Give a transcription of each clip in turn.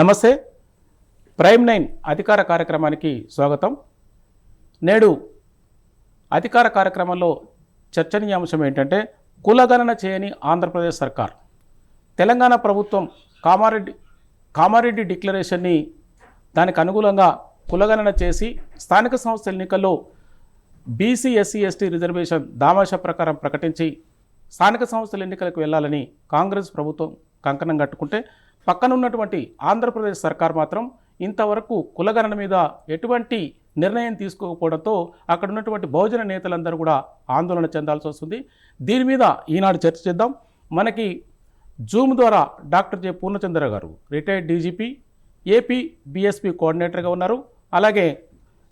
నమస్తే. ప్రైమ్ 9 అధికార కార్యక్రమానికి స్వాగతం. నేడు అధికార కార్యక్రమంలో చర్చనీయాంశం ఏంటంటే కులగణన చేయని ఆంధ్రప్రదేశ్ సర్కార్. తెలంగాణ ప్రభుత్వం కామారెడ్డి డిక్లరేషన్ని దానికి అనుగుణంగా కులగణన చేసి స్థానిక సంస్థల ఎన్నికల్లో బీసీ ఎస్సీ ఎస్టీ రిజర్వేషన్ దామాషా ప్రకారం ప్రకటించి స్థానిక సంస్థల ఎన్నికలకు వెళ్ళాలని కాంగ్రెస్ ప్రభుత్వం కంకణం కట్టుకుంటే పక్కనున్నటువంటి ఆంధ్రప్రదేశ్ సర్కార్ మాత్రం ఇంతవరకు కులగణన మీద ఎటువంటి నిర్ణయం తీసుకోకపోవడంతో అక్కడ ఉన్నటువంటి బహుజన నేతలందరూ కూడా ఆందోళన చెందాల్సి వస్తుంది. దీని మీద ఈనాడు చర్చ చేద్దాం. మనకి జూమ్ ద్వారా డాక్టర్ జె పూర్ణచంద్ర గారు రిటైర్డ్ డీజీపీ, ఏపీ బీఎస్పీ కోఆర్డినేటర్గా ఉన్నారు. అలాగే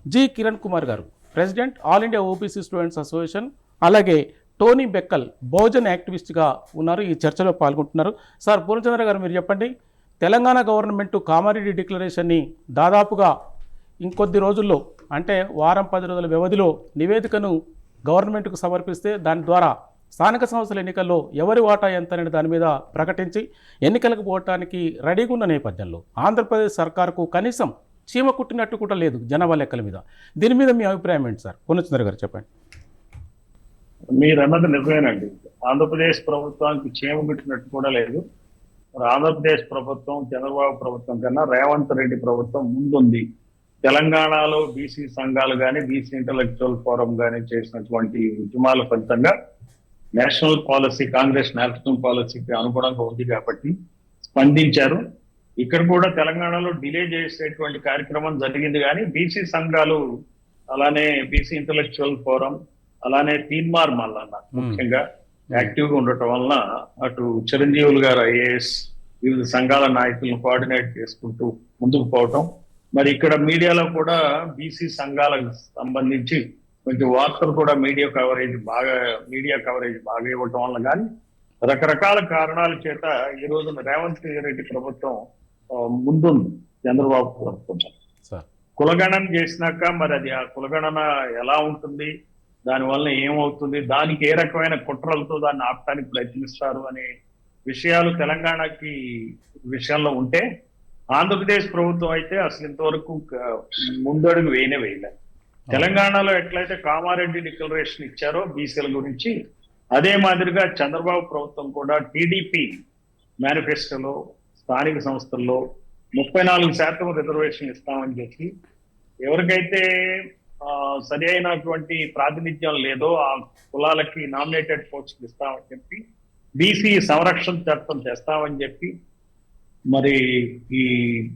జి కిరణ్ కుమార్ గారు president all India OBC students association, అలాగే టోనీ బెక్కల్ బహుజన్ యాక్టివిస్ట్గా ఉన్నారు. ఈ చర్చలో పాల్గొంటున్నారు. సార్ పూర్ణచంద్ర గారు, మీరు చెప్పండి. తెలంగాణ గవర్నమెంట్ కామారెడ్డి డిక్లరేషన్ని దాదాపుగా ఇంకొద్ది రోజుల్లో అంటే వారం 10 రోజుల వ్యవధిలో నివేదికను గవర్నమెంట్కు సమర్పిస్తే దాని ద్వారా స్థానిక సంస్థల ఎన్నికల్లో ఎవరి వాటా ఎంత అనేది దాని మీద ప్రకటించి ఎన్నికలకు పోవటానికి రెడీగా ఉన్న నేపథ్యంలో ఆంధ్రప్రదేశ్ సర్కారుకు కనీసం చీమ కుట్టినట్టు కూడా లేదు జనాభా లెక్కల మీద. దీని మీద మీ అభిప్రాయం ఏంటి సార్? పూర్ణచంద్ర గారు చెప్పండి. మీరు అన్నది నిజమేనండి. ఆంధ్రప్రదేశ్ ప్రభుత్వానికి చీమ కుట్టినట్టు కూడా లేదు. మరి ఆంధ్రప్రదేశ్ ప్రభుత్వం చంద్రబాబు ప్రభుత్వం కన్నా రేవంత్ రెడ్డి ప్రభుత్వం ముందుంది. తెలంగాణలో బీసీ సంఘాలు కానీ బీసీ ఇంటలెక్చువల్ ఫోరం కానీ చేసినటువంటి ఉద్యమాల ఫలితంగా నేషనల్ పాలసీ, కాంగ్రెస్ నేషనల్ పాలసీకి అనుగుణంగా ఉంది కాబట్టి స్పందించారు. ఇక్కడ కూడా తెలంగాణలో డిలే చేసేటువంటి కార్యక్రమం జరిగింది. కానీ బీసీ సంఘాలు, అలానే బీసీ ఇంటలెక్చువల్ ఫోరం, అలానే తీన్మార్ మల్లన్న ముఖ్యంగా యాక్టివ్ గా ఉండటం వలన అటు చిరంజీవులు గారు ఐఏఎస్ వివిధ సంఘాల నాయకులను కోఆర్డినేట్ చేసుకుంటూ ముందుకు పోవటం, మరి ఇక్కడ మీడియాలో కూడా బీసీ సంఘాలకు సంబంధించి కొంచెం వార్తలు కూడా మీడియా కవరేజ్ బాగా ఇవ్వటం వల్ల కానీ రకరకాల కారణాల చేత ఈ రోజున రేవంత్ రెడ్డి ప్రభుత్వం ముందుంది చంద్రబాబు ప్రభుత్వం. కులగణన చేసినాక మరి అది ఆ కులగణన ఎలా ఉంటుంది, దానివల్ల ఏమవుతుంది, దానికి ఏ రకమైన కుట్రలతో దాన్ని ఆపడానికి ప్రయత్నిస్తారు అనే విషయాలు తెలంగాణకి విషయంలో ఉంటే, ఆంధ్రప్రదేశ్ ప్రభుత్వం అయితే అసలు ఇంతవరకు ముందడుగు వేయలేదు. తెలంగాణలో ఎట్లయితే కామారెడ్డి డిక్లరేషన్ ఇచ్చారో బీసీల గురించి, అదే మాదిరిగా చంద్రబాబు ప్రభుత్వం కూడా టీడీపీ మేనిఫెస్టోలో స్థానిక సంస్థల్లో 34% రిజర్వేషన్ ఇస్తామని చెప్పి, ఎవరికైతే సరి అయినటువంటి ప్రాతినిధ్యం లేదో ఆ కులాలకి నామినేటెడ్ పోస్టులు ఇస్తామని చెప్పి, బీసీ సంరక్షణ చట్టం చేస్తామని చెప్పి మరి ఈ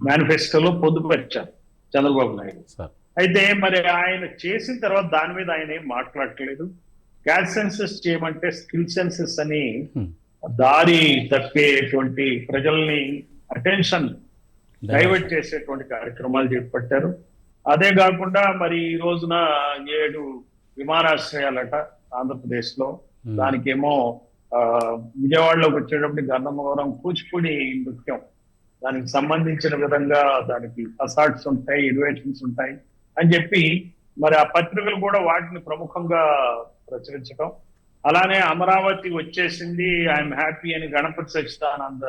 మేనిఫెస్టోలో పొందుపరిచారు చంద్రబాబు నాయుడు. అయితే మరి ఆయన చేసిన తర్వాత దాని మీద ఆయన ఏం మాట్లాడట్లేదు. క్యాస్ట్ సెన్సస్ చేయమంటే స్కిల్ సెన్సస్ అని దారి తప్పేటువంటి ప్రజల్ని అటెన్షన్ డైవర్ట్ చేసేటువంటి కార్యక్రమాలు చేపట్టారు. అదే కాకుండా మరి ఈ రోజున 7 విమానాశ్రయాలట ఆంధ్రప్రదేశ్ లో. దానికేమో విజయవాడలోకి వచ్చేటప్పుడు గన్నవరం కూచిపూడి నృత్యం, దానికి సంబంధించిన విధంగా దానికి అసార్ట్స్ ఉంటాయి, ఇన్వేషన్స్ ఉంటాయి అని చెప్పి మరి ఆ పత్రికలు కూడా వాటిని ప్రముఖంగా ప్రచురించడం. అలానే అమరావతి వచ్చేసింది, ఐఎమ్ హ్యాపీ అని గణపతి సచ్చిదానంద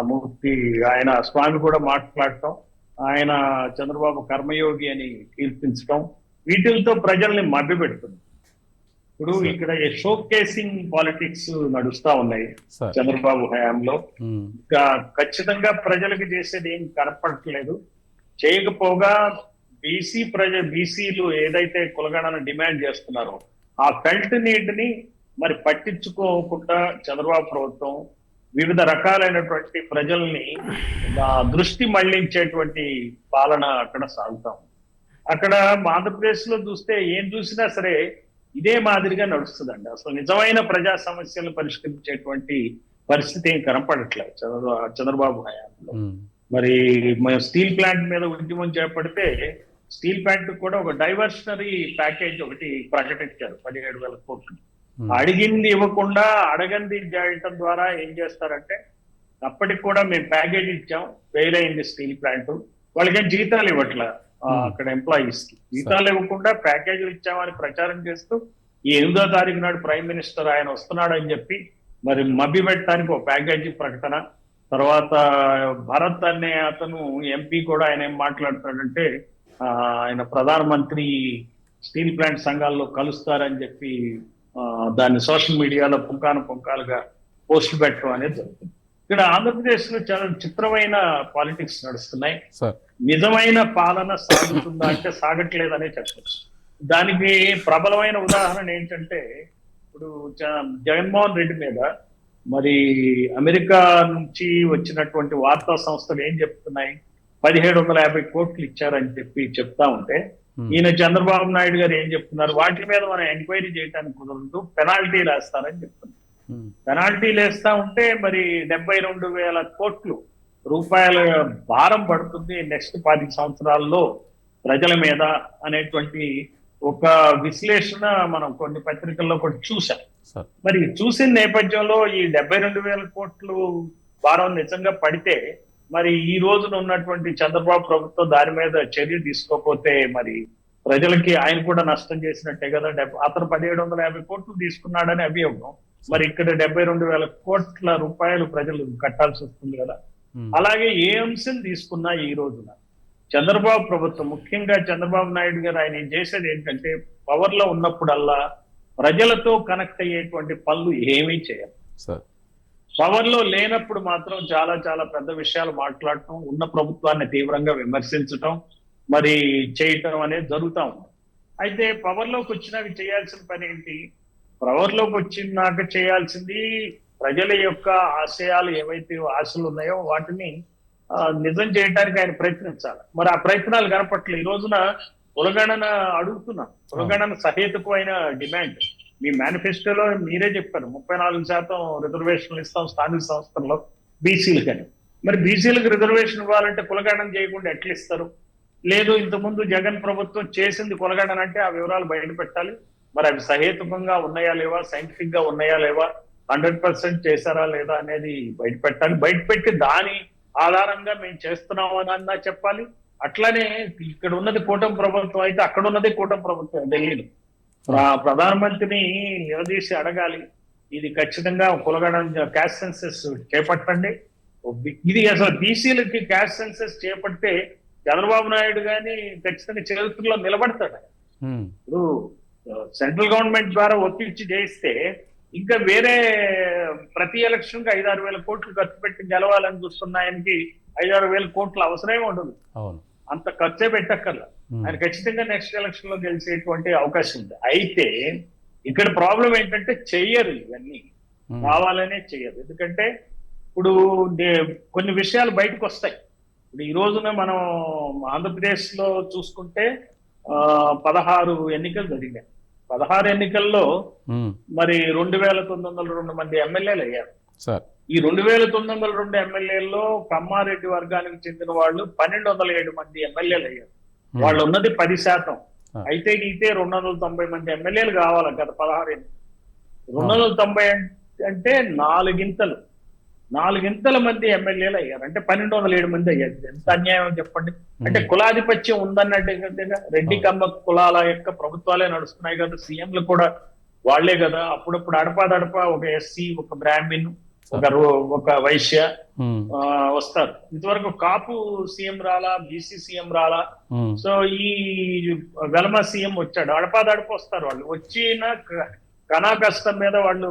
మూర్తి ఆయన స్వామి కూడా మాట్లాడటం, ఆయన చంద్రబాబు కర్మయోగి అని కీర్తించడం, వీటితో ప్రజల్ని మభ్యపెడుతుంది. ఇప్పుడు ఇక్కడ షో కేసింగ్ పాలిటిక్స్ నడుస్తా ఉన్నాయి చంద్రబాబు హయాంలో. ఇంకా ఖచ్చితంగా ప్రజలకు చేసేది ఏం కనపడట్లేదు. చేయకపోగా బీసీలు ఏదైతే కులగణన డిమాండ్ చేస్తున్నారో ఆ ఫెల్ట్ నీడ్ ని మరి పట్టించుకోకుండా చంద్రబాబు ప్రభుత్వం వివిధ రకాలైనటువంటి ప్రజల్ని దృష్టి మళ్లించేటువంటి పాలన అక్కడ సాగుతాం. అక్కడ ఆంధ్రప్రదేశ్ లో చూస్తే ఏం చూసినా సరే ఇదే మాదిరిగా నడుస్తుందండి. అసలు నిజమైన ప్రజా సమస్యలను పరిష్కరించేటువంటి పరిస్థితి ఏం కనపడట్లేదు చంద్రబాబు హయాంలో. మరి స్టీల్ ప్లాంట్ మీద ఉద్యమం చేపడితే స్టీల్ ప్లాంట్ కూడా ఒక డైవర్షనరీ ప్యాకేజ్ ఒకటి ప్రకటించారు 17,000 కోట్లు. అడిగింది ఇవ్వకుండా అడగంది చేయటం ద్వారా ఏం చేస్తారంటే, అప్పటికి కూడా మేము ప్యాకేజ్ ఇచ్చాం, ఫెయిల్ అయింది స్టీల్ ప్లాంట్, వాళ్ళకేం జీతాలు ఇవ్వట్లే. అక్కడ ఎంప్లాయీస్ కి జీతాలు ఇవ్వకుండా ప్యాకేజీలు ఇచ్చామని ప్రచారం చేస్తూ ఈ 8వ తారీఖు నాడు ప్రైమ్ మినిస్టర్ ఆయన వస్తున్నాడు అని చెప్పి మరి మభ్య పెట్టడానికి ఒక ప్యాకేజీ ప్రకటన, తర్వాత భరత్ అనే అతను ఎంపీ కూడా ఆయన ఏం మాట్లాడుతాడంటే ఆయన ప్రధానమంత్రి స్టీల్ ప్లాంట్ సంఘాల్లో కలుస్తారని చెప్పి దాన్ని సోషల్ మీడియాలో పుంకాలుగా పోస్టులు పెట్టడం అనేది జరుగుతుంది. ఇక్కడ ఆంధ్రప్రదేశ్ లో చాలా చిత్రమైన పాలిటిక్స్ నడుస్తున్నాయి. సార్ నిజమైన పాలన సాగుతుందా అంటే సాగట్లేదనే చెప్పచ్చు. దానికి ప్రబలమైన ఉదాహరణ ఏంటంటే ఇప్పుడు జగన్మోహన్ రెడ్డి మీద మరి అమెరికా నుంచి వచ్చినటువంటి వార్తా సంస్థలు ఏం చెప్తున్నాయి, 1750 కోట్లు ఇచ్చారని చెప్పి చెప్తా ఉంటే ఈయన చంద్రబాబు నాయుడు గారు ఏం చెప్తున్నారు, వాటి మీద మనం ఎంక్వైరీ చేయడానికి కుదరదు, పెనాల్టీలు వేస్తారని చెప్తున్నారు. పెనాల్టీలు వేస్తా ఉంటే మరి 72,000 కోట్లు రూపాయల భారం పడుతుంది నెక్స్ట్ 10 సంవత్సరాల్లో ప్రజల మీద అనేటువంటి ఒక విశ్లేషణ మనం కొన్ని పత్రికల్లో కూడా చూసాం. మరి చూసిన నేపథ్యంలో ఈ 72,000 కోట్లు భారం నిజంగా పడితే మరి ఈ రోజున ఉన్నటువంటి చంద్రబాబు ప్రభుత్వం దాని మీద చర్య తీసుకోకపోతే మరి ప్రజలకి ఆయన కూడా నష్టం చేసినట్టే కదా. అతను 1750 కోట్లు తీసుకున్నాడని అభియోగం, మరి ఇక్కడ 72,000 కోట్ల రూపాయలు ప్రజలు కట్టాల్సి వస్తుంది కదా. అలాగే ఏ అంశం తీసుకున్నా ఈ రోజున చంద్రబాబు ప్రభుత్వం, ముఖ్యంగా చంద్రబాబు నాయుడు గారు ఆయన చేసేది ఏంటంటే పవర్ లో ఉన్నప్పుడల్లా ప్రజలతో కనెక్ట్ అయ్యేటువంటి పనులు ఏమీ చేయాలి. పవర్ లో లేనప్పుడు మాత్రం చాలా చాలా పెద్ద విషయాలు మాట్లాడటం, ఉన్న ప్రభుత్వాన్ని తీవ్రంగా విమర్శించటం, మరి చేయటం అనేది జరుగుతూ ఉంది. అయితే పవర్ లోకి వచ్చినాక చేయాల్సిన పని ఏంటి, పవర్ లోకి వచ్చినాక చేయాల్సింది ప్రజల యొక్క ఆశయాలు ఏవైతే ఆశలు ఉన్నాయో వాటిని నిజం చేయడానికి ఆయన ప్రయత్నించాలి. మరి ఆ ప్రయత్నాలు కనపట్లేదు. ఈ రోజున కులగణన అడుగుతున్నాం, కులగణన సహేతుకమైన డిమాండ్. మీ మేనిఫెస్టోలో మీరే చెప్పారు 34% రిజర్వేషన్లు ఇస్తాం స్థానిక సంస్థల్లో బీసీలకని. మరి బీసీలకు రిజర్వేషన్ ఇవ్వాలంటే కులగణన చేయకుండా ఎట్లా ఇస్తారు? లేదు, ఇంతకుముందు జగన్ ప్రభుత్వం చేసింది కులగణన అంటే ఆ వివరాలు బయట పెట్టాలి. మరి అవి సహేతుకంగా ఉన్నాయా లేవా, సైంటిఫిక్ గా ఉన్నాయా లేవా, 100% చేశారా లేదా అనేది బయట పెట్టాలి. బయట పెట్టి దాని ఆధారంగా మేము చేస్తున్నామని అన్నా చెప్పాలి. అట్లానే ఇక్కడ ఉన్నది కూటమి ప్రభుత్వం అయితే అక్కడ ఉన్నది కూటమి ప్రభుత్వం ఢిల్లీలో. ప్రధానమంత్రిని నిలదీసి అడగాలి, ఇది ఖచ్చితంగా కులగణన క్యాస్ట్ సెన్సెస్ చేపట్టండి. ఇది అసలు బీసీలకి క్యాస్ట్ సెన్సెస్ చేపడితే చంద్రబాబు నాయుడు గాని ఖచ్చితంగా చరిత్రలో నిలబడతాడు. ఇప్పుడు సెంట్రల్ గవర్నమెంట్ ద్వారా ఒత్తిడి చేయిస్తే ఇంకా వేరే ప్రతి ఎలక్షన్ కి 5-6 వేల కోట్లు ఖర్చు పెట్టి గెలవాలని చూస్తున్న ఆయనకి 5-6 వేల కోట్లు అవసరమే ఉండదు, అంత ఖర్చే పెట్టక్కర్లా. ఆయన ఖచ్చితంగా నెక్స్ట్ ఎలక్షన్ లో గెలిచేటువంటి అవకాశం ఉంది. అయితే ఇక్కడ ప్రాబ్లం ఏంటంటే చెయ్యరు, ఇవన్నీ కావాలనే చెయ్యరు. ఎందుకంటే ఇప్పుడు కొన్ని విషయాలు బయటకు వస్తాయి. ఇప్పుడు ఈ రోజున మనం ఆంధ్రప్రదేశ్ లో చూసుకుంటే 16 ఎన్నికలు జరిగాయి. 16 ఎన్నికల్లో మరి 2,902 మంది ఎమ్మెల్యేలు అయ్యారు. ఈ 2,902 ఎమ్మెల్యేల్లో కమ్మారెడ్డి వర్గానికి చెందిన వాళ్ళు 1,207 మంది ఎమ్మెల్యేలు అయ్యారు. వాళ్ళు ఉన్నది 10%. అయితే 290 మంది ఎమ్మెల్యేలు కావాలి గత 16 ఎన్నికలు. 290 అంటే 4 మంది ఎమ్మెల్యేలు అయ్యారు, అంటే 1,207 మంది అయ్యారు. ఎంత అన్యాయం చెప్పండి. అంటే కులాధిపత్యం ఉందన్నట్టుగా రెడ్డి కమ్మ కులాల యొక్క ప్రభుత్వాలే నడుస్తున్నాయి కదా, సీఎంలు కూడా వాళ్లే కదా. అప్పుడప్పుడు అడపాదడప ఒక ఎస్సీ, ఒక బ్రాహ్మిన్, ఒక వైశ్య వస్తారు. ఇంతవరకు కాపు సీఎం రాలా, బీసీ సీఎం రాలా. సో ఈ వెలమ సీఎం వచ్చాడు, అడపాదడప వస్తారు. వాళ్ళు వచ్చిన కణా కష్టం మీద వాళ్ళు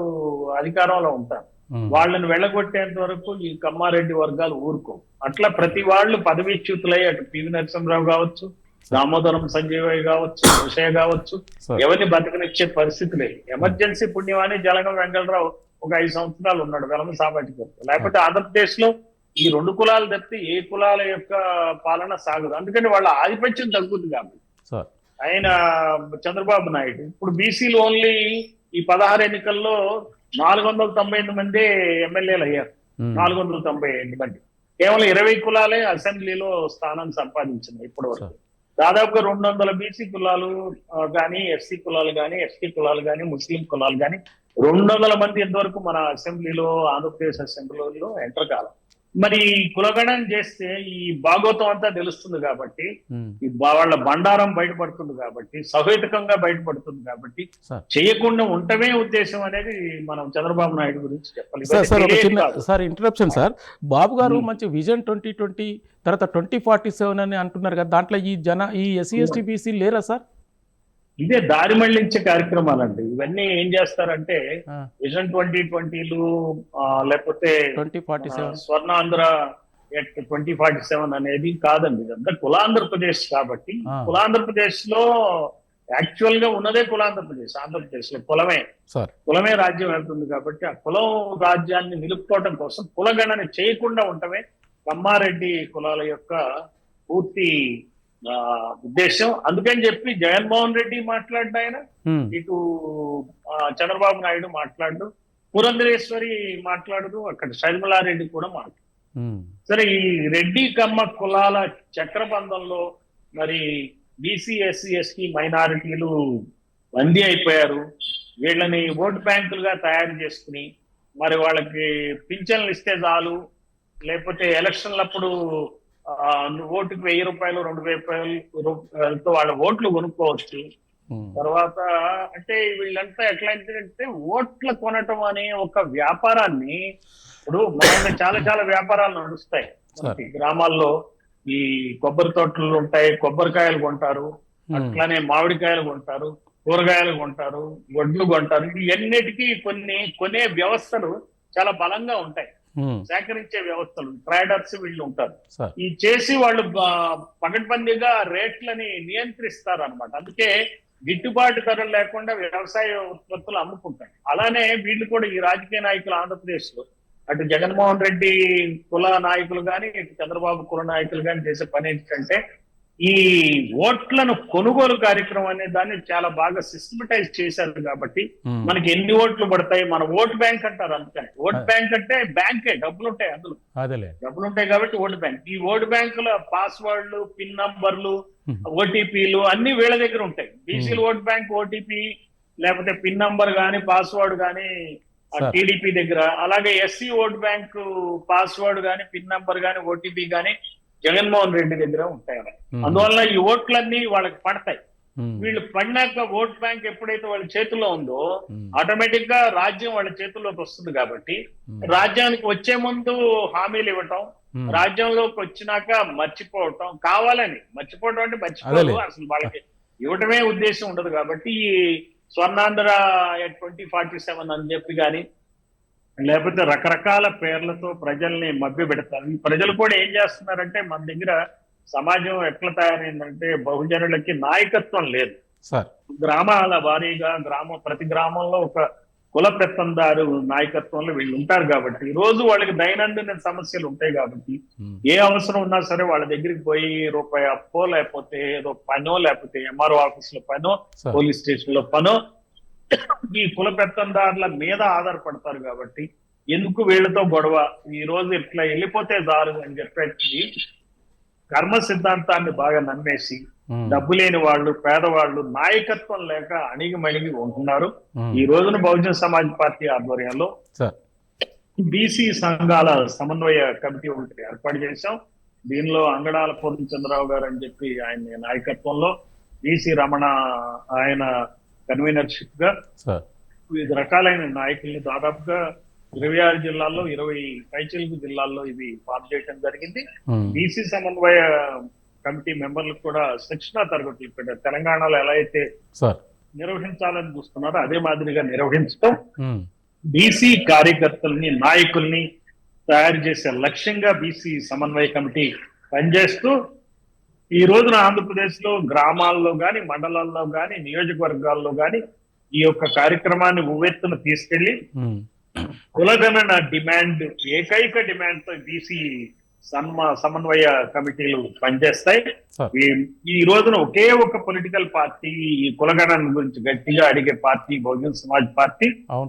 అధికారంలో ఉంటారు. వాళ్ళని వెళ్ళగొట్టేంత వరకు ఈ కమ్మారెడ్డి వర్గాలు ఊరుకో. అట్లా ప్రతి వాళ్ళు పదవీచ్యుతులై, అటు పివి నరసింహరావు కావచ్చు, దామోదరం సంజయ్ కావచ్చు, విషయ కావచ్చు, ఎవరిని బతకనిచ్చే పరిస్థితి లేదు. ఎమర్జెన్సీ పుణ్యమాని జలగం వెంకటరావు ఒక 5 సంవత్సరాలు ఉన్నాడు వెలమ సామాజిక వర్గం. లేకపోతే ఆంధ్రప్రదేశ్ లో ఈ 2 కులాలు తప్పితే ఏ కులాల యొక్క పాలన సాగదు. అందుకని వాళ్ళ ఆధిపత్యం తగ్గుతుంది. కాబట్టి ఆయన చంద్రబాబు నాయుడు ఇప్పుడు బీసీలు ఓన్లీ ఈ 16 ఎన్నికల్లో 498 మంది ఎమ్మెల్యేలు అయ్యారు. 498 మంది, కేవలం 20 కులాలే అసెంబ్లీలో స్థానం సంపాదించింది ఇప్పటి వరకు. దాదాపుగా 200 బీసీ కులాలు కానీ, ఎస్సీ కులాలు కానీ, ఎస్టీ కులాలు కానీ, ముస్లిం కులాలు కానీ 200 మంది ఇంతవరకు మన అసెంబ్లీలో, ఆంధ్రప్రదేశ్ అసెంబ్లీలో ఎంటర్ కాలం. మరి కులగణన చేస్తే ఈ భాగవతం అంతా తెలుస్తుంది కాబట్టి, ఉమ్, వాళ్ళ బండారం బయటపడుతుంది కాబట్టి, సహేతుకంగా బయటపడుతుంది కాబట్టి సార్ చేయకుండా ఉండటమే ఉద్దేశం అనేది మనం చంద్రబాబు నాయుడు గురించి చెప్పాలి. సార్ సార్ ఒక ఇవన్నీ చిన్న కాదు. సార్ ఇంటరప్షన్ సార్, బాబు గారు ఉమ్. మంచి విజన్ 2020 తర్వాత 2047 అని అంటున్నారు కదా, దాంట్లో ఈ ఎస్సీ ఎస్టీ బీసీ లేరా సార్? ఇదే దారి మళ్లించే కార్యక్రమాలండి ఇవన్నీ. ఏం చేస్తారంటే ఆ, విజన్ 2020లు లేకపోతే 2047 స్వర్ణాంధ్ర 2047 అనేది కాదండి. ఇదంతా కులాంధ్రప్రదేశ్ కాబట్టి, ఆ. కులాంధ్రప్రదేశ్ లో యాక్చువల్ గా ఉన్నదే కులాంధ్రప్రదేశ్. ఆంధ్రప్రదేశ్ లో సార్ కులమే రాజ్యం వెళ్తుంది కాబట్టి, ఆ కులం రాజ్యాన్ని నిలుపుకోవడం కోసం కులగణన చేయకుండా ఉండటమే కమ్మారెడ్డి కులాల యొక్క పూర్తి ఉద్దేశం. అందుకని చెప్పి జగన్మోహన్ రెడ్డి మాట్లాడ్డా, ఆయన ఉమ్, ఇటు చంద్రబాబు నాయుడు మాట్లాడు, పురంధరేశ్వరి మాట్లాడదు, అక్కడ షర్మిలారెడ్డి కూడా మాట్లాడు. ఉమ్, సరే, ఈ రెడ్డి కమ్మ కులాల చక్రబంధంలో మరి బీసీ ఎస్సీ ఎస్టీ మైనారిటీలు బందీ అయిపోయారు. వీళ్ళని ఓటు బ్యాంకులుగా తయారు చేసుకుని మరి వాళ్ళకి పింఛన్లు ఇస్తే చాలు, లేకపోతే ఎలక్షన్లప్పుడు ఓటుకు 1000 రూపాయలు 2000 రూపాయలతో వాళ్ళ ఓట్లు కొనుక్కోవచ్చు. ఉమ్, తర్వాత అంటే వీళ్ళంతా ఎట్లాంటిదంటే ఓట్ల కొనటం అనే ఒక వ్యాపారాన్ని, ఇప్పుడు మన చాలా చాలా వ్యాపారాలు నడుస్తాయి మనకి గ్రామాల్లో. ఈ కొబ్బరి తోటలు ఉంటాయి, కొబ్బరికాయలు కొంటారు, అట్లానే మామిడికాయలు కొంటారు, కూరగాయలు కొంటారు, వడ్లు కొంటారు. ఇవన్నిటికీ కొనే వ్యవస్థలు చాలా బలంగా ఉంటాయి. ఉమ్, సేకరించే వ్యవస్థలు, ట్రేడర్స్ వీళ్ళు ఉంటారు. సార్ ఈ చేసి వాళ్ళు పకడ్బందీగా రేట్లని నియంత్రిస్తారు అనమాట. అందుకే గిట్టుబాటు ధరలు లేకుండా వ్యవసాయ ఉత్పత్తులు అమ్ముకుంటారు. అలానే వీళ్ళు కూడా, ఈ రాజకీయ నాయకులు ఆంధ్రప్రదేశ్ లో, అటు జగన్మోహన్ రెడ్డి కుల నాయకులు కానీ, ఇటు చంద్రబాబు కుల నాయకులు కానీ చేసే పని ఏంటంటే, ఈ ఓట్లను కొనుగోలు కార్యక్రమం అనే దాన్ని చాలా బాగా సిస్టమటైజ్ చేశారు కాబట్టి మనకి ఎన్ని ఓట్లు పడతాయి, మన ఓట్ బ్యాంక్ అంటారు. అందుకని ఓట్ బ్యాంక్ అంటే బ్యాంకే, డబ్బులు ఉంటాయి అందులో, డబ్బులు ఉంటాయి కాబట్టి ఓట్ బ్యాంక్. ఈ ఓట్ బ్యాంకుల పాస్వర్డ్లు, పిన్ నంబర్లు, ఓటీపీలు అన్ని వీళ్ళ దగ్గర ఉంటాయి. బీసీలు ఓట్ బ్యాంక్ ఓటీపీ లేకపోతే పిన్ నంబర్ కానీ పాస్వర్డ్ కానీ టీడీపీ దగ్గర, అలాగే ఎస్సీ ఓట్ బ్యాంక్ పాస్వర్డ్ కానీ పిన్ నంబర్ కానీ ఓటీపీ కానీ జగన్మోహన్ రెడ్డి దగ్గర ఉంటాయి. అందువల్ల ఈ ఓట్లన్నీ వాళ్ళకి పడతాయి. వీళ్ళు పడినాక ఓట్ బ్యాంక్ ఎప్పుడైతే వాళ్ళ చేతుల్లో ఉందో ఆటోమేటిక్ గా రాజ్యం వాళ్ళ చేతుల్లోకి వస్తుంది కాబట్టి, రాజ్యానికి వచ్చే ముందు హామీలు ఇవ్వటం, రాజ్యంలోకి వచ్చినాక మర్చిపోవటం, కావాలని మర్చిపోవటం అంటే మర్చిపోవడం, అసలు వాళ్ళకి ఇవ్వటమే ఉద్దేశం ఉండదు. కాబట్టి ఈ స్వర్ణాంధ్ర 2047 అని చెప్పి కానీ, లేకపోతే రకరకాల పేర్లతో ప్రజల్ని మభ్య పెడతారు. ఈ ప్రజలు కూడా ఏం చేస్తున్నారంటే, మన దగ్గర సమాజం ఎట్లా తయారైందంటే, బహుజనులకి నాయకత్వం లేదు. గ్రామాల వారీగా ప్రతి గ్రామంలో ఒక కుల పెత్తందారు నాయకత్వంలో వీళ్ళు ఉంటారు కాబట్టి, ఈ రోజు వాళ్ళకి దైనందిన సమస్యలు ఉంటాయి కాబట్టి, ఏ అవసరం ఉన్నా సరే వాళ్ళ దగ్గరికి పోయి రూపాయి అప్పో, లేకపోతే ఏదో పనో, లేకపోతే ఎంఆర్ఓ ఆఫీస్ లో పనో, పోలీస్ స్టేషన్ లో పనో ఈ కుల పెత్తందారుల మీద ఆధారపడతారు కాబట్టి, ఎందుకు వీళ్ళతో గొడవ, ఈ రోజు ఇట్లా వెళ్ళిపోతే దారు అని చెప్పేసి కర్మ సిద్ధాంతాన్ని బాగా నమ్మేసి డబ్బు లేని వాళ్ళు, పేదవాళ్ళు, నాయకత్వం లేక అణిగిమణిగి ఉంటున్నారు. ఈ రోజున బహుజన సమాజ్ పార్టీ ఆధ్వర్యంలో బీసీ సంఘాల సమన్వయ కమిటీ ఒకటి ఏర్పాటు చేశాం. దీనిలో అంగడాల పూర్ణచంద్రరావు గారు అని చెప్పి ఆయన నాయకత్వంలో, బీసీ రమణ ఆయన కన్వీనర్షిప్ గా వివిధ రకాలైన నాయకుల్ని దాదాపుగా 26 జిల్లాల్లో 20 పైచిలుగు జిల్లాల్లో ఇది ఫామ్ చేయడం జరిగింది. బీసీ సమన్వయ కమిటీ మెంబర్లకు కూడా శిక్షణా తరగతులు పెట్టారు. తెలంగాణలో ఎలా అయితే నిర్వహించాలని చూస్తున్నారో అదే మాదిరిగా నిర్వహించడం, బీసీ కార్యకర్తల్ని, నాయకుల్ని తయారు చేసే లక్ష్యంగా బీసీ సమన్వయ కమిటీ పనిచేస్తూ ఈ రోజున ఆంధ్రప్రదేశ్ లో గ్రామాల్లో గాని, మండలాల్లో గాని, నియోజకవర్గాల్లో గాని ఈ యొక్క కార్యక్రమాన్ని ఉవ్వెత్తున తీసుకెళ్లి కులగణన డిమాండ్, ఏకైక డిమాండ్ తో బీసీ సమన్వయ కమిటీలు పనిచేస్తాయి. ఈ రోజున ఒకే ఒక పొలిటికల్ పార్టీ ఈ కులగణన గురించి గట్టిగా అడిగే party Bahujan Samaj party.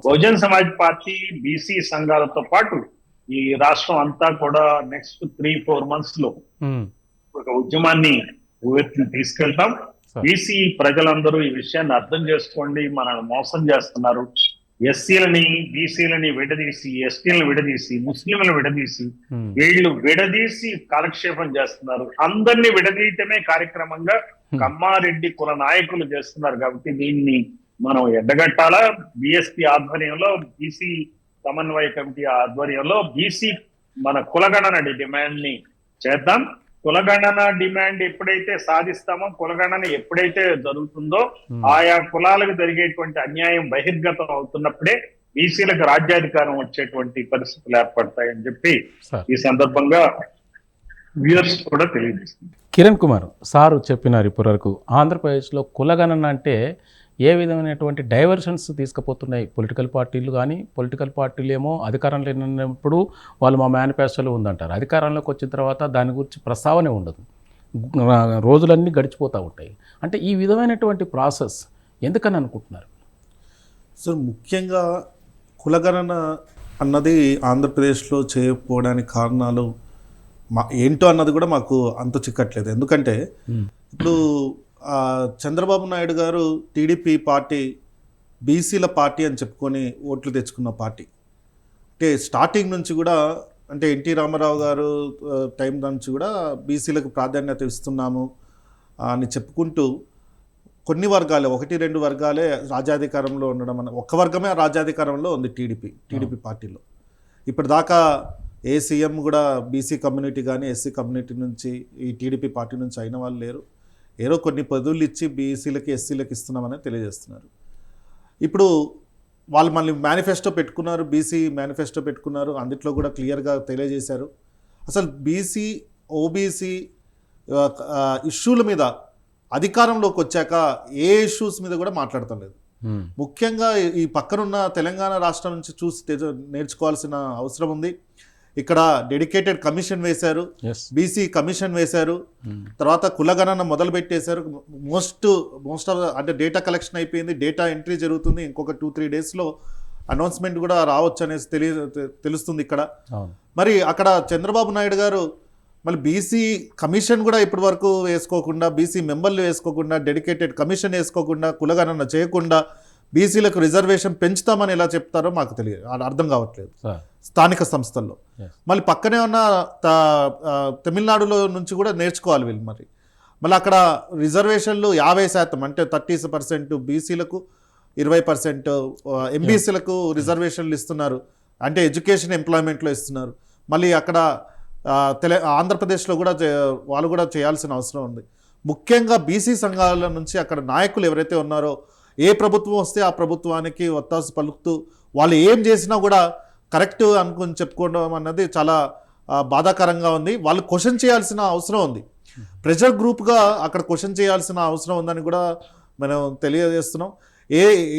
Bahujan Samaj party BC సంఘాలతో పాటు ఈ రాష్ట్రం అంతా కూడా నెక్స్ట్ 3-4 months లో ఒక ఉద్యమాన్ని తీసుకెళ్తాం. బీసీ ప్రజలందరూ ఈ విషయాన్ని అర్థం చేసుకోండి, మనల్ని మోసం చేస్తున్నారు, ఎస్సీలని బీసీలని విడదీసి, ఎస్టీలను విడదీసి, ముస్లింలను విడదీసి, వీళ్ళు విడదీసి కాలక్షేపం చేస్తున్నారు. అందరినీ విడదీయటమే కార్యక్రమంగా కమ్మారెడ్డి కుల నాయకులు చేస్తున్నారు. కాబట్టి దీన్ని మనం ఎడ్డగట్టాలా. బిఎస్పీ ఆధ్వర్యంలో, బీసీ సమన్వయ కమిటీ ఆధ్వర్యంలో బీసీ మన కులగణన డిమాండ్ ని చేద్దాం. కులగణన డిమాండ్ ఎప్పుడైతే సాధిస్తామో, కులగణన ఎప్పుడైతే జరుగుతుందో, ఆయా కులాలకు జరిగేటువంటి అన్యాయం బహిర్గతం అవుతున్నప్పుడే బీసీలకు రాజ్యాధికారం వచ్చేటువంటి పరిస్థితులు ఏర్పడతాయని చెప్పి ఈ సందర్భంగా వ్యూయర్స్ కూడా తెలియజేస్తుంది. కిరణ్ కుమార్ సారు చెప్పినారు ఇప్పటివరకు ఆంధ్రప్రదేశ్లో కులగణన అంటే ఏ విధమైనటువంటి డైవర్షన్స్ తీసుకుపోతున్నాయి పొలిటికల్ పార్టీలు. కానీ పొలిటికల్ పార్టీలు ఏమో అధికారంలో ఉన్నప్పుడు వాళ్ళు మా మేనిఫెస్టోలో ఉందంటారు, అధికారంలోకి వచ్చిన తర్వాత దాని గురించి ప్రస్తావనే ఉండదు, రోజులన్నీ గడిచిపోతూ ఉంటాయి. అంటే ఈ విధమైనటువంటి ప్రాసెస్ ఎందుకని అనుకుంటున్నారు? సో ముఖ్యంగా కులగణన అన్నది ఆంధ్రప్రదేశ్లో చేయకపోవడానికి కారణాలు ఏంటో అన్నది కూడా మాకు అంత చిక్కట్లేదు. ఎందుకంటే ఇప్పుడు చంద్రబాబు నాయుడు గారు టీడీపీ పార్టీ బీసీల పార్టీ అని చెప్పుకొని ఓట్లు తెచ్చుకున్న పార్టీ. అంటే స్టార్టింగ్ నుంచి కూడా, అంటే ఎన్టీ రామారావు గారు టైం నుంచి కూడా బీసీలకు ప్రాధాన్యత ఇస్తున్నాము అని చెప్పుకుంటూ కొన్ని వర్గాలే, 1-2 వర్గాలే రాజ్యాధికారంలో ఉండడం అన్న, ఒక్క వర్గమే రాజ్యాధికారంలో ఉంది టీడీపీ పార్టీలో. ఇప్పటిదాకా ఏ సీఎం కూడా బీసీ కమ్యూనిటీ కానీ ఎస్సీ కమ్యూనిటీ నుంచి ఈ టీడీపీ పార్టీ నుంచి అయిన వాళ్ళు లేరు. ఏదో కొన్ని పదవులు ఇచ్చి బీసీలకి ఎస్సీలకి ఇస్తున్నామని తెలియజేస్తున్నారు. ఇప్పుడు వాళ్ళు మళ్ళీ మేనిఫెస్టో పెట్టుకున్నారు, బీసీ మేనిఫెస్టో పెట్టుకున్నారు. అందులో కూడా క్లియర్గా తెలియజేశారు. అసలు బీసీ ఓబీసీ ఇష్యూల మీద అధికారంలోకి వచ్చాక ఏ ఇష్యూస్ మీద కూడా మాట్లాడటం లేదు. ముఖ్యంగా ఈ పక్కనున్న తెలంగాణ రాష్ట్రం నుంచి చూసి నేర్చుకోవాల్సిన అవసరం ఉంది. ఇక్కడ డెడికేటెడ్ కమిషన్ వేశారు, బీసీ కమిషన్ వేశారు, తర్వాత కులగణన మొదలు పెట్టేశారు. మోస్ట్ ఆఫ్ అంటే డేటా కలెక్షన్ అయిపోయింది, డేటా ఎంట్రీ జరుగుతుంది. ఇంకొక 2-3 డేస్లో అనౌన్స్మెంట్ కూడా రావచ్చు అనేసి తెలుస్తుంది ఇక్కడ. మరి అక్కడ చంద్రబాబు నాయుడు గారు మళ్ళీ బీసీ కమిషన్ కూడా ఇప్పటి వరకు వేసుకోకుండా, బీసీ మెంబర్లు వేసుకోకుండా, డెడికేటెడ్ కమిషన్ వేసుకోకుండా, కులగణన చేయకుండా బీసీలకు రిజర్వేషన్ పెంచుతామని ఎలా చెప్తారో మాకు తెలియదు, అర్థం కావట్లేదు స్థానిక సంస్థల్లో. మళ్ళీ పక్కనే ఉన్న తమిళనాడులో నుంచి కూడా నేర్చుకోవాలి వీళ్ళు. మళ్ళీ అక్కడ రిజర్వేషన్లు 50% అంటే 30% బీసీలకు, 20% ఎంబీసీలకు రిజర్వేషన్లు ఇస్తున్నారు. అంటే ఎడ్యుకేషన్ ఎంప్లాయ్మెంట్లో ఇస్తున్నారు. మళ్ళీ అక్కడ ఆంధ్రప్రదేశ్లో కూడా వాళ్ళు కూడా చేయాల్సిన అవసరం ఉంది. ముఖ్యంగా బీసీ సంఘాల నుంచి అక్కడ నాయకులు ఎవరైతే ఉన్నారో, ఏ ప్రభుత్వం వస్తే ఆ ప్రభుత్వానికి ఒత్తాసు పలుకుతూ వాళ్ళు ఏం చేసినా కూడా కరెక్ట్ అనుకుని చెప్పుకోవడం అన్నది చాలా బాధాకరంగా ఉంది. వాళ్ళు క్వశ్చన్ చేయాల్సిన అవసరం ఉంది. ప్రెజర్ గ్రూప్గా అక్కడ క్వశ్చన్ చేయాల్సిన అవసరం ఉందని కూడా మనం తెలియజేస్తున్నాం.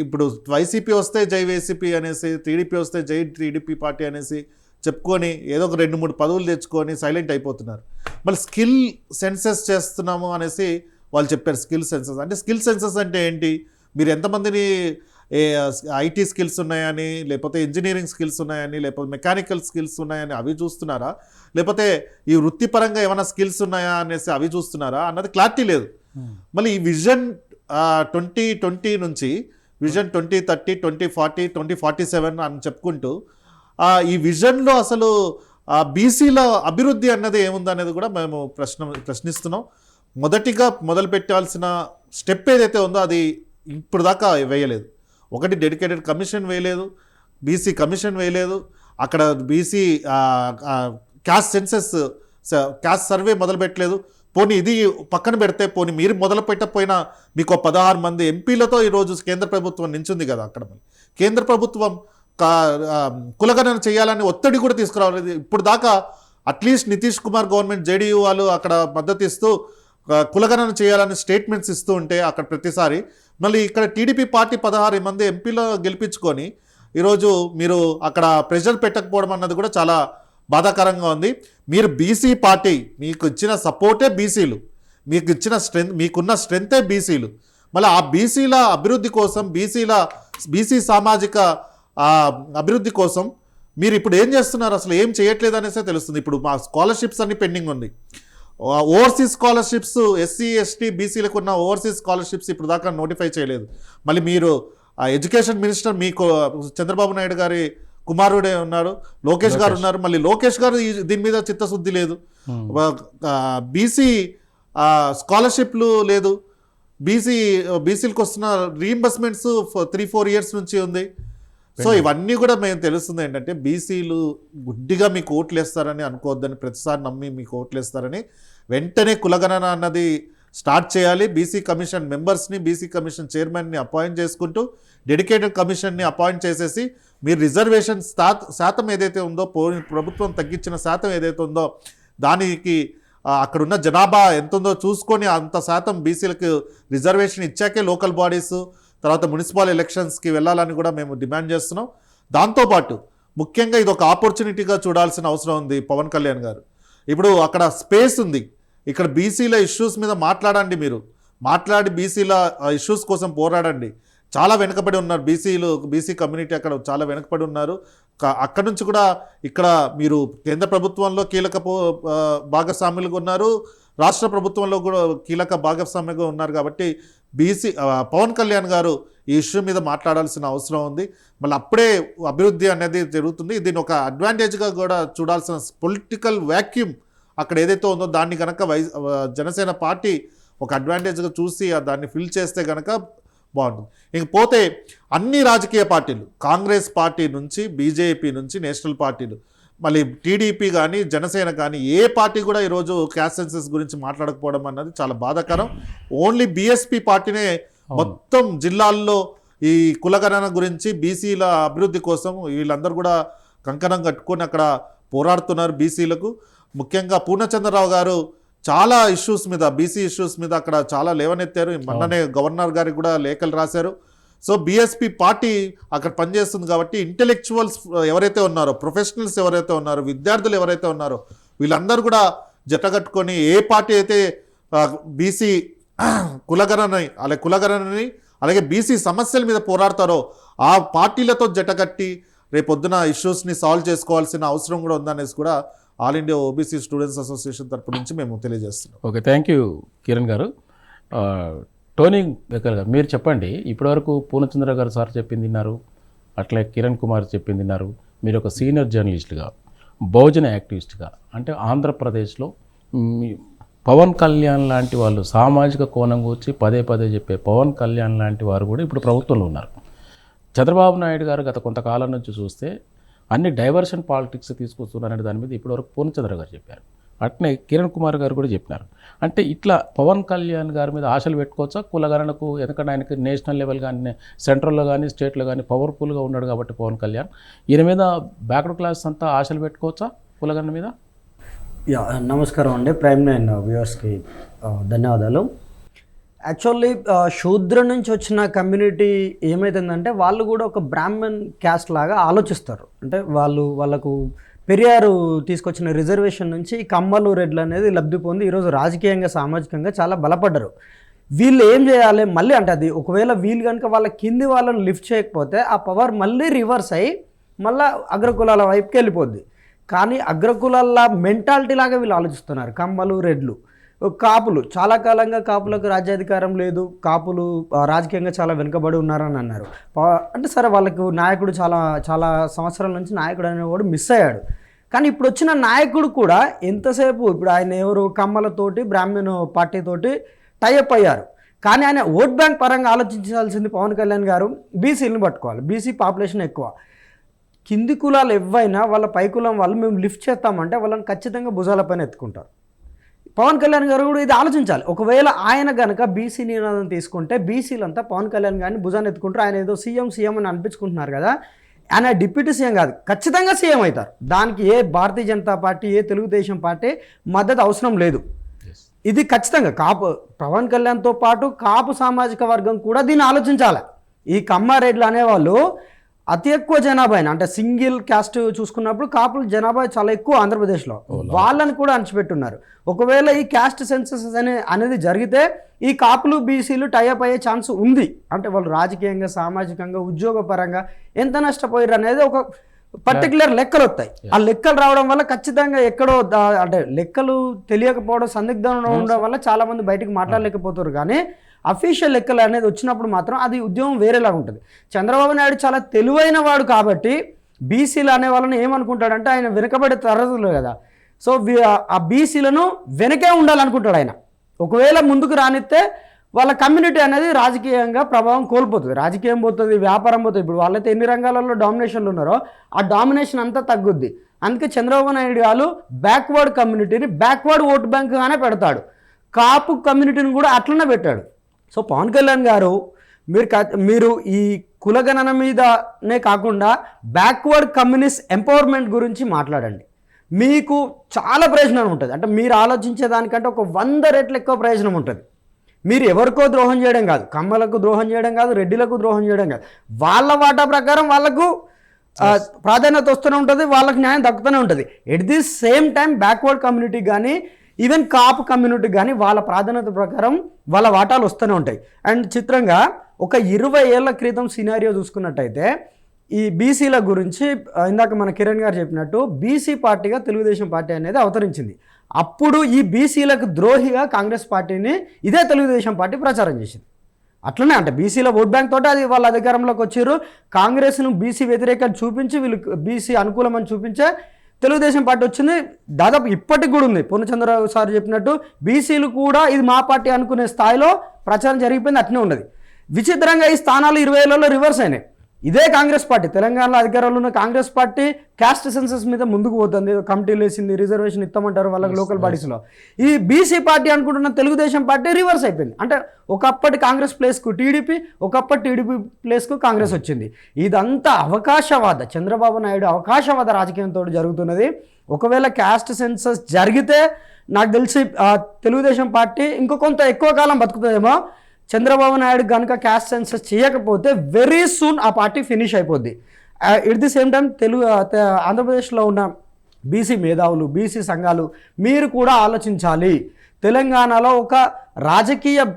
ఇప్పుడు వైసీపీ వస్తే జై వైసీపీ అనేసి, టీడీపీ వస్తే జై టీడీపీ పార్టీ అనేసి చెప్పుకొని ఏదో ఒక 2-3 పదవులు తెచ్చుకొని సైలెంట్ అయిపోతున్నారు. మళ్ళీ స్కిల్ సెన్సెస్ చేస్తున్నాము అనేసి వాళ్ళు చెప్పారు. స్కిల్ సెన్సెస్ అంటే, స్కిల్ సెన్సెస్ అంటే ఏంటి? మీరు ఎంతమందిని ఐటీ స్కిల్స్ ఉన్నాయని, లేకపోతే ఇంజనీరింగ్ స్కిల్స్ ఉన్నాయని, లేకపోతే మెకానికల్ స్కిల్స్ ఉన్నాయని అవి చూస్తున్నారా, లేకపోతే ఈ వృత్తిపరంగా ఏమైనా స్కిల్స్ ఉన్నాయా అనేసి అవి చూస్తున్నారా అన్నది క్లారిటీ లేదు. మళ్ళీ ఈ విజన్ 2020 నుంచి విజన్ 2030, 2040, 2047 అని చెప్పుకుంటూ ఈ విజన్లో అసలు బీసీల అభివృద్ధి అన్నది ఏముందనేది కూడా మేము ప్రశ్నిస్తున్నాం. మొదటిగా మొదలు పెట్టాల్సిన స్టెప్ ఏదైతే ఉందో అది ఇప్పుడు దాకా వేయలేదు. ఒకటి డెడికేటెడ్ కమిషన్ వేయలేదు, బీసీ కమిషన్ వేయలేదు, అక్కడ BC caste senses caste survey మొదలు పెట్టలేదు. పోనీ ఇది పక్కన పెడితే, పోనీ మీరు మొదలు పెట్టకపోయినా మీకు 16 మంది ఎంపీలతో ఈరోజు కేంద్ర ప్రభుత్వం నించుంది కదా. అక్కడ కేంద్ర ప్రభుత్వం కులగణన చేయాలని ఒత్తిడి కూడా తీసుకురావాలి. ఇప్పుడు దాకా at least Nitish Kumar government, JDU వాళ్ళు అక్కడ మద్దతు ఇస్తూ కులగణన చేయాలని స్టేట్మెంట్స్ ఇస్తూ ఉంటే అక్కడ ప్రతిసారి మళ్ళీ ఇక్కడ టీడీపీ పార్టీ 16 మంది ఎంపీలు గెలిపించుకొని ఈరోజు మీరు అక్కడ ప్రెషర్ పెట్టకపోవడం అన్నది కూడా చాలా బాధాకరంగా ఉంది. మీరు బీసీ పార్టీ, మీకు ఇచ్చిన సపోర్టే బీసీలు, మీకు ఇచ్చిన స్ట్రెంత్, మీకున్న స్ట్రెంతే బీసీలు. మళ్ళీ ఆ బీసీల అభివృద్ధి కోసం, బీసీ సామాజిక అభివృద్ధి కోసం మీరు ఇప్పుడు ఏం చేస్తున్నారు? అసలు ఏం చేయట్లేదు అనేసే తెలుస్తుంది. ఇప్పుడు మా స్కాలర్షిప్స్ అన్ని పెండింగ్ ఉంది. ఓవర్సీస్ స్కాలర్షిప్స్, ఎస్సీ ఎస్టీ బీసీలకు ఉన్న ఓవర్సీస్ స్కాలర్షిప్స్ ఇప్పుడు దాకా నోటిఫై చేయలేదు. మళ్ళీ మీరు ఆ ఎడ్యుకేషన్ మినిస్టర్ చంద్రబాబు నాయుడు గారి కుమారుడే ఉన్నారు, లోకేష్ గారు ఉన్నారు. మళ్ళీ లోకేష్ గారు దీని మీద చిత్తశుద్ధి లేదు. బీసీ స్కాలర్షిప్లు లేదు, బీసీలకు వస్తున్న రీఇంబర్స్మెంట్స్ 3-4 ఇయర్స్ నుంచి ఉంది. సో ఇవన్నీ కూడా మేము తెలుస్తుంది ఏంటంటే బీసీలు గుడ్డిగా మీకు ఓట్లు వేస్తారని అనుకోవద్దని, ప్రతిసారి నమ్మి మీకు ఓట్లు వేస్తారని వెంటనే కులగణన అన్నది స్టార్ట్ చేయాలి. బీసీ కమిషన్ మెంబర్స్ని, బీసీ కమిషన్ చైర్మన్ని అపాయింట్ చేసుకుంటూ డెడికేటెడ్ కమిషన్ని అపాయింట్ చేసేసి మీరు రిజర్వేషన్ శాతం ఏదైతే ఉందో, ప్రభుత్వం తగ్గించిన శాతం ఏదైతే ఉందో దానికి అక్కడున్న జనాభా ఎంత ఉందో చూసుకొని అంత శాతం బీసీలకు రిజర్వేషన్ ఇచ్చాకే లోకల్ బాడీస్ తర్వాత మున్సిపల్ ఎలక్షన్స్కి వెళ్ళాలని కూడా మేము డిమాండ్ చేస్తున్నాం. దాంతోపాటు ముఖ్యంగా ఇది ఒక ఆపర్చునిటీగా చూడాల్సిన అవసరం ఉంది పవన్ కళ్యాణ్ గారు. ఇప్పుడు అక్కడ స్పేస్ ఉంది, ఇక్కడ బీసీల ఇష్యూస్ మీద మాట్లాడండి, మీరు మాట్లాడి బీసీల ఇష్యూస్ కోసం పోరాడండి. చాలా వెనుకబడి ఉన్నారు బీసీ కమ్యూనిటీ అక్కడ చాలా వెనుకబడి ఉన్నారు. అక్కడ నుంచి కూడా ఇక్కడ మీరు కేంద్ర ప్రభుత్వంలో కీలక భాగస్వాములుగా ఉన్నారు, రాష్ట్ర ప్రభుత్వంలో కూడా కీలక భాగస్వామ్యంగా ఉన్నారు. కాబట్టి పవన్ కళ్యాణ్ గారు ఈ ఇష్యూ మీద మాట్లాడాల్సిన అవసరం ఉంది. మళ్ళీ అప్పుడే అభివృద్ధి అనేది జరుగుతుంది. దీన్ని ఒక అడ్వాంటేజ్గా కూడా చూడాల్సిన పొలిటికల్ వ్యాక్యూమ్ అక్కడ ఏదైతే ఉందో దాన్ని కనుక జనసేన పార్టీ ఒక అడ్వాంటేజ్గా చూసి దాన్ని ఫిల్ చేస్తే కనుక బాగుంటుంది. ఇంకపోతే అన్ని రాజకీయ పార్టీలు, కాంగ్రెస్ పార్టీ నుంచి బీజేపీ నుంచి నేషనల్ పార్టీలు, మళ్ళీ టీడీపీ కానీ జనసేన కానీ ఏ పార్టీ కూడా ఈరోజు క్యాస్ట్ సెన్సస్ గురించి మాట్లాడకపోవడం అన్నది చాలా బాధాకరం. ఓన్లీ బీఎస్పీ పార్టీనే మొత్తం జిల్లాల్లో ఈ కులగణన గురించి బీసీల అభివృద్ధి కోసం వీళ్ళందరూ కూడా కంకణం కట్టుకొని అక్కడ పోరాడుతున్నారు. బీసీలకు ముఖ్యంగా పూర్ణచంద్రరావు గారు చాలా ఇష్యూస్ మీద, బీసీ ఇష్యూస్ మీద అక్కడ చాలా లేవనెత్తారు. మొన్ననే గవర్నర్ గారికి కూడా లేఖలు రాశారు. సో బీఎస్పీ పార్టీ అక్కడ పనిచేస్తుంది కాబట్టి ఇంటెలెక్చువల్స్ ఎవరైతే ఉన్నారో, ప్రొఫెషనల్స్ ఎవరైతే ఉన్నారో, విద్యార్థులు ఎవరైతే ఉన్నారో వీళ్ళందరూ కూడా జతగట్టుకొని ఏ పార్టీ అయితే బీసీ కులగణనని అలాగే బీసీ సమస్యల మీద పోరాడతారో ఆ పార్టీలతో జతగట్టి రేపొద్దున ఇష్యూస్ని సాల్వ్ చేసుకోవాల్సిన అవసరం కూడా ఉందనేసి కూడా all India OBC students association తరపు నుంచి మేము తెలియజేస్తున్నాం. ఓకే, థ్యాంక్ యూ కిరణ్ గారు. టోనీ బెక్కర్ గారు మీరు చెప్పండి, ఇప్పటివరకు పూర్ణచంద్ర గారు సార్ చెప్పింది విన్నారు, అట్లే కిరణ్ కుమార్ చెప్పింది విన్నారు. మీరు ఒక సీనియర్ జర్నలిస్ట్గా, బహుజన యాక్టివిస్ట్గా, అంటే ఆంధ్రప్రదేశ్లో పవన్ కళ్యాణ్ లాంటి వాళ్ళు సామాజిక కోణం గురించి పదే పదే చెప్పే పవన్ కళ్యాణ్ లాంటి వారు కూడా ఇప్పుడు ప్రభుత్వంలో ఉన్నారు. చంద్రబాబు నాయుడు గారు గత కొంతకాలం నుంచి చూస్తే అన్ని డైవర్షన్ పాలిటిక్స్ తీసుకొస్తున్నారనే దాని మీద ఇప్పటివరకు పూర్ణచంద్ర గారు చెప్పారు, అట్నే కిరణ్ కుమార్ గారు కూడా చెప్పినారు. అంటే ఇట్లా పవన్ కళ్యాణ్ గారి మీద ఆశలు పెట్టుకోవచ్చా కులగణనకు? ఎందుకంటే ఆయనకి నేషనల్ లెవెల్ కానీ సెంట్రల్లో కానీ స్టేట్లో కానీ పవర్ఫుల్గా ఉన్నాడు కాబట్టి పవన్ కళ్యాణ్, ఈయన మీద బ్యాక్వర్డ్ క్లాస్ అంతా ఆశలు పెట్టుకోవచ్చా కులగణన మీద? నమస్కారం అండి, ప్రైమ్ 9 వ్యూవర్స్కి ధన్యవాదాలు. యాక్చువల్లీ శూద్ర నుంచి వచ్చిన కమ్యూనిటీ ఏమైతుందంటే వాళ్ళు కూడా ఒక బ్రాహ్మణ్ క్యాస్ట్ లాగా ఆలోచిస్తారు. అంటే వాళ్ళకు పెరియారు తీసుకొచ్చిన రిజర్వేషన్ నుంచి కమ్మలు రెడ్లు అనేది లబ్ధి పొంది ఈరోజు రాజకీయంగా సామాజికంగా చాలా బలపడ్డారు. వీళ్ళు ఏం చేయాలి మళ్ళీ అంటే అది ఒకవేళ వీళ్ళు కనుక వాళ్ళ కింది వాళ్ళని లిఫ్ట్ చేయకపోతే ఆ పవర్ మళ్ళీ రివర్స్ అయ్యి మళ్ళీ అగ్రకులాల వైపుకి వెళ్ళిపోద్ది. కానీ అగ్రకులాల మెంటాలిటీ లాగా వీళ్ళు ఆలోచిస్తున్నారు. కమ్మలు రెడ్లు, కాపులు చాలా కాలంగా కాపులకు రాజ్యాధికారం లేదు, కాపులు రాజకీయంగా చాలా వెనుకబడి ఉన్నారని అన్నారు. అంటే సరే వాళ్ళకు నాయకుడు చాలా సంవత్సరాల నుంచి నాయకుడు అనేవాడు మిస్ అయ్యాడు. కానీ ఇప్పుడు వచ్చిన నాయకుడు కూడా ఎంతసేపు ఇప్పుడు ఆయన ఎవరు కమ్మలతోటి బ్రాహ్మణ పార్టీతోటి టైఅప్ అయ్యారు. కానీ ఆయన ఓట్ బ్యాంక్ పరంగా ఆలోచించాల్సింది పవన్ కళ్యాణ్ గారు బీసీలను పట్టుకోవాలి. బీసీ పాపులేషన్ ఎక్కువ, కింది కులాలు ఎవైనా వాళ్ళ పై కులం వాళ్ళు మేము లిఫ్ట్ చేస్తామంటే వాళ్ళని ఖచ్చితంగా భుజాల పైన ఎత్తుకుంటారు. పవన్ కళ్యాణ్ గారు కూడా ఇది ఆలోచించాలి. ఒకవేళ ఆయన కనుక బీసీ నినాదం తీసుకుంటే బీసీలంతా పవన్ కళ్యాణ్ గారిని భుజాన్ని ఎత్తుకుంటారు. ఆయన ఏదో సీఎం అని అనిపించుకుంటున్నారు కదా, ఆయన డిప్యూటీ సీఎం కాదు, ఖచ్చితంగా సీఎం అవుతారు. దానికి ఏ భారతీయ జనతా పార్టీ ఏ తెలుగుదేశం పార్టీ మద్దతు అవసరం లేదు. ఇది ఖచ్చితంగా పవన్ కళ్యాణ్తో పాటు కాపు సామాజిక వర్గం కూడా దీన్ని ఆలోచించాలి. ఈ కమ్మారెడ్లు అనేవాళ్ళు అతి ఎక్కువ జనాభా అంటే సింగిల్ క్యాస్ట్ చూసుకున్నప్పుడు కాపుల జనాభా చాలా ఎక్కువ ఆంధ్రప్రదేశ్లో, వాళ్ళని కూడా అణచిపెట్టున్నారు. ఒకవేళ ఈ క్యాస్ట్ సెన్సస్ అనేది జరిగితే ఈ కాపులు బీసీలు టైఅప్ అయ్యే ఛాన్స్ ఉంది. అంటే వాళ్ళు రాజకీయంగా సామాజికంగా ఉద్యోగపరంగా ఎంత నష్టపోయారు అనేది ఒక పర్టికులర్ లెక్కలు వస్తాయి. ఆ లెక్కలు రావడం వల్ల ఖచ్చితంగా ఎక్కడో అంటే లెక్కలు తెలియకపోవడం సందిగ్ధం ఉండడం వల్ల చాలా మంది బయటకు మాట్లాడలేకపోతారు. కానీ అఫీషియల్ లెక్కలు అనేది వచ్చినప్పుడు మాత్రం అది ఉద్యమం వేరేలాగా ఉంటుంది. చంద్రబాబు నాయుడు చాలా తెలివైన వాడు కాబట్టి బీసీలు అనే వాళ్ళని ఏమనుకుంటాడంటే ఆయన వెనుకబడే తరగతులు కదా, సో ఆ బీసీలను వెనకే ఉండాలనుకుంటాడు ఆయన. ఒకవేళ ముందుకు రానిస్తే వాళ్ళ కమ్యూనిటీ అనేది రాజకీయంగా ప్రభావం కోల్పోతుంది, రాజకీయం పోతుంది, వ్యాపారం పోతుంది. ఇప్పుడు వాళ్ళైతే ఎన్ని రంగాలలో డామినేషన్లు ఉన్నారో ఆ డామినేషన్ అంతా తగ్గుద్ది. అందుకే చంద్రబాబు నాయుడు గారు బ్యాక్వర్డ్ కమ్యూనిటీని బ్యాక్వర్డ్ ఓటు బ్యాంక్గానే పెడతాడు, కాపు కమ్యూనిటీని కూడా అట్లనే పెట్టాడు. సో పవన్ కళ్యాణ్ గారు మీరు ఈ కులగణన మీదనే కాకుండా బ్యాక్వర్డ్ కమ్యూనిస్ట్ ఎంపవర్మెంట్ గురించి మాట్లాడండి. మీకు చాలా ప్రయోజనం ఉంటుంది. అంటే మీరు ఆలోచించే దానికంటే ఒక 100 రెట్లు ఎక్కువ ప్రయోజనం ఉంటుంది. మీరు ఎవరికో ద్రోహం చేయడం కాదు, కమ్మలకు ద్రోహం చేయడం కాదు, రెడ్డిలకు ద్రోహం చేయడం కాదు, వాళ్ళ వాటా ప్రకారం వాళ్ళకు ప్రాధాన్యత వస్తూనే ఉంటుంది, వాళ్ళకి న్యాయం దక్కుతూనే ఉంటుంది. At the same time backward community కానీ ఈవెన్ కాపు కమ్యూనిటీ కానీ వాళ్ళ ప్రాధాన్యత ప్రకారం వాళ్ళ వాటాలు వస్తూనే ఉంటాయి. అండ్ చిత్రంగా ఒక 20 ఏళ్ల క్రితం సినారియో చూసుకున్నట్టయితే ఈ బీసీల గురించి ఇందాక మన కిరణ్ గారు చెప్పినట్టు బీసీ పార్టీగా తెలుగుదేశం పార్టీ అనేది అవతరించింది. అప్పుడు ఈ బీసీలకు ద్రోహిగా కాంగ్రెస్ పార్టీని ఇదే తెలుగుదేశం పార్టీ ప్రచారం చేసింది. అట్లనే అంటే బీసీల ఓట్ బ్యాంక్ తోటి అది వాళ్ళ అధికారంలోకి వచ్చారు. కాంగ్రెస్ను బీసీ వ్యతిరేకత చూపించి వీళ్ళు బీసీ అనుకూలమని చూపించే తెలుగుదేశం పార్టీ వచ్చింది. దాదాపు ఇప్పటికి కూడా ఉంది. పూర్ణచంద్రరావు సార్ చెప్పినట్టు బీసీలు కూడా ఇది మా పార్టీ అనుకునే స్థాయిలో ప్రచారం జరిగిపోయింది, అట్నే ఉన్నది. విచిత్రంగా ఈ స్థానాలు 20 ఏళ్లలో రివర్స్ అయినాయి. ఇదే కాంగ్రెస్ పార్టీ తెలంగాణలో అధికారంలో ఉన్న కాంగ్రెస్ పార్టీ క్యాస్ట్ సెన్సస్ మీద ముందుకు పోతుంది, కమిటీలు వేసింది, రిజర్వేషన్ ఇస్తామంటారు వాళ్ళకి లోకల్ బాడీస్లో. ఈ బీసీ పార్టీ అనుకుంటున్న తెలుగుదేశం పార్టీ రివర్స్ అయిపోయింది. అంటే ఒకప్పటి కాంగ్రెస్ ప్లేస్కు టీడీపీ, ఒకప్పటి టీడీపీ ప్లేస్కు కాంగ్రెస్ వచ్చింది. ఇదంతా అవకాశవాద, చంద్రబాబు నాయుడు అవకాశవాద రాజకీయంతో జరుగుతున్నది. ఒకవేళ క్యాస్ట్ సెన్సస్ జరిగితే నాకు తెలిసి తెలుగుదేశం పార్టీ ఇంకో కొంత ఎక్కువ కాలం బతుకుతుందేమో. చంద్రబాబు నాయుడు కనుక క్యాస్ట్ సెన్సస్ చేయకపోతే వెరీ సూన్ ఆ పార్టీ ఫినిష్ అయిపోద్ది. ఎట్ ది సేమ్ టైం ఆంధ్రప్రదేశ్లో ఉన్న బీసీ మేధావులు, బీసీ సంఘాలు మీరు కూడా ఆలోచించాలి. తెలంగాణలో ఒక రాజకీయ